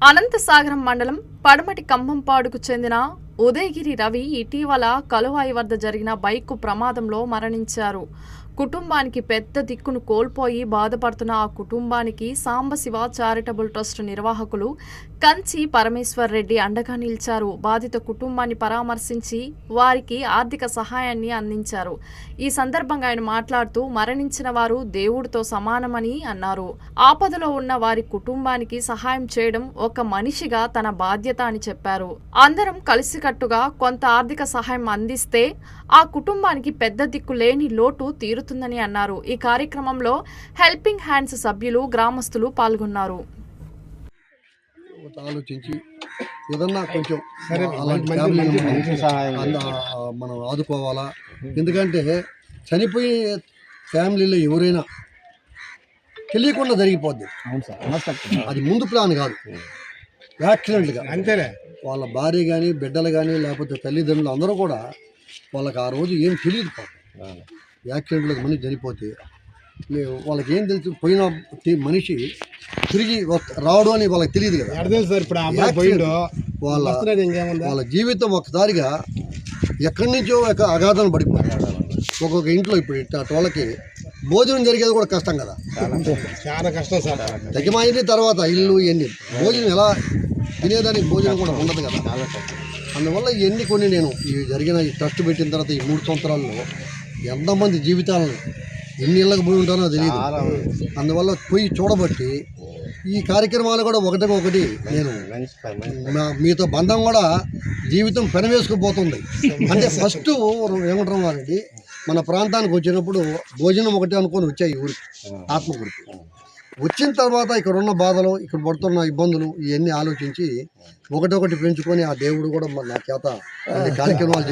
అనంతసాగరం మండలం పడమటి కంభంపాడుకు చెందిన ఉదయగిరి రవి ఇటీవల కలువాయి వద్ద జరిగిన బైకు ప్రమాదంలో మరణించారు. కుటుంబానికి పెద్ద దిక్కును కోల్పోయి బాధపడుతున్న ఆ కుటుంబానికి సాంబశివ చారిటబుల్ ట్రస్ట్ నిర్వాహకులు కంచి పరమేశ్వర్ రెడ్డి అండగా నిలిచారు. బాధిత కుటుంబాన్ని పరామర్శించి వారికి ఆర్థిక సహాయాన్ని అందించారు. ఈ సందర్భంగా ఆయన మాట్లాడుతూ మరణించిన వారు దేవుడితో సమానమని అన్నారు. ఆపదలో ఉన్న వారి కుటుంబానికి సహాయం చేయడం ఒక మనిషిగా తన బాధ్యత అని చెప్పారు. అందరం కలిసికట్టుగా కొంత ఆర్థిక సహాయం అందిస్తే ఆ కుటుంబానికి పెద్ద దిక్కు లేని లోటు తీరుతుందని అన్నారు. ఈ కార్యక్రమంలో హెల్పింగ్ హ్యాండ్స్ సభ్యులు, గ్రామస్తులు పాల్గొన్నారు. ఆలోచించి ఏదన్నా కొంచెం మనం ఆదుకోవాలా. ఎందుకంటే చనిపోయే ఫ్యామిలీలో ఎవరైనా తెలియకుండా జరిగిపోద్ది. అది ముందు ప్లాన్ కాదు, యాక్సిడెంట్గా అంతేనే. వాళ్ళ భార్య కానీ, బిడ్డలు కానీ, లేకపోతే తల్లిదండ్రులు అందరూ కూడా వాళ్ళకి ఆ రోజు ఏం తెలియదు. యాక్సిడెంట్లో మనిషి చనిపోతే వాళ్ళకి ఏం తెలుసు, పోయిన మనిషి తిరిగి రావడం అని వాళ్ళకి తెలియదు కదా. వాళ్ళ జీవితం ఒకసారిగా ఎక్కడి నుంచో అగాధం పడిపోయింది. ఒక్కొక్క ఇంట్లో ఇప్పుడు వాళ్ళకి భోజనం జరిగేది కూడా కష్టం కదా, చాలా కష్టం సార్. తగ్గిమాయిన తర్వాత ఇల్లు ఇవన్నీ భోజనం ఎలా తినేదానికి భోజనం కూడా ఉండదు కదా. అందువల్ల ఇవన్నీ కొన్ని నేను జరిగిన ఈ ట్రస్ట్ పెట్టిన తర్వాత ఈ 3 సంవత్సరాల్లో ఎంతమంది జీవితాలను ఎన్ని ఇళ్ళకి పోయి ఉంటానో తెలియదు. అందువల్ల పోయి చూడబట్టి ఈ కార్యక్రమాలు కూడా ఒకటి నేను మీతో బంధం కూడా జీవితం పెనవేసుకుపోతుంది. అంటే ఫస్ట్ వెంకటరామారెడ్డి మన ప్రాంతానికి వచ్చినప్పుడు భోజనం ఒకటి అనుకొని వచ్చాయి ఊరికి, ఆత్మకూరికి. వచ్చిన తర్వాత ఇక్కడ ఉన్న బాధలు, ఇక్కడ పడుతున్న ఇబ్బందులు ఇవన్నీ ఆలోచించి ఒకటి పెంచుకొని ఆ దేవుడు కూడా నా చేత కార్యక్రమాలు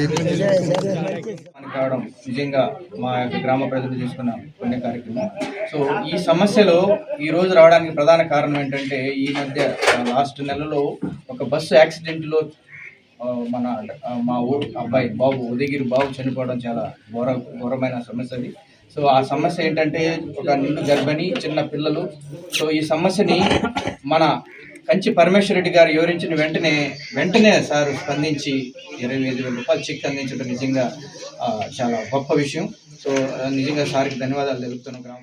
కావడం నిజంగా మా యొక్క గ్రామ ప్రజలు చేసుకున్న పుణ్య కార్యక్రమం. సో ఈ సమస్యలో ఈ రోజు రావడానికి ప్రధాన కారణం ఏంటంటే, ఈ మధ్య లాస్ట్ నెలలో ఒక బస్సు యాక్సిడెంట్లో మా ఊరు అబ్బాయి బాబు, ఉదయగిరి బాబు చనిపోవడం చాలా ఘోరమైన సమస్య అది. సో ఆ సమస్య ఏంటంటే, ఒక నిండు గర్భిణి, చిన్న పిల్లలు. సో ఈ సమస్యని మన కంచి పరమేశ్వర్ రెడ్డి గారు వివరించిన వెంటనే సార్ స్పందించి 25,000 రూపాయలు చెక్ అందించడం నిజంగా చాలా గొప్ప విషయం. సో నిజంగా సార్కి ధన్యవాదాలు తెలుపుతున్నాం.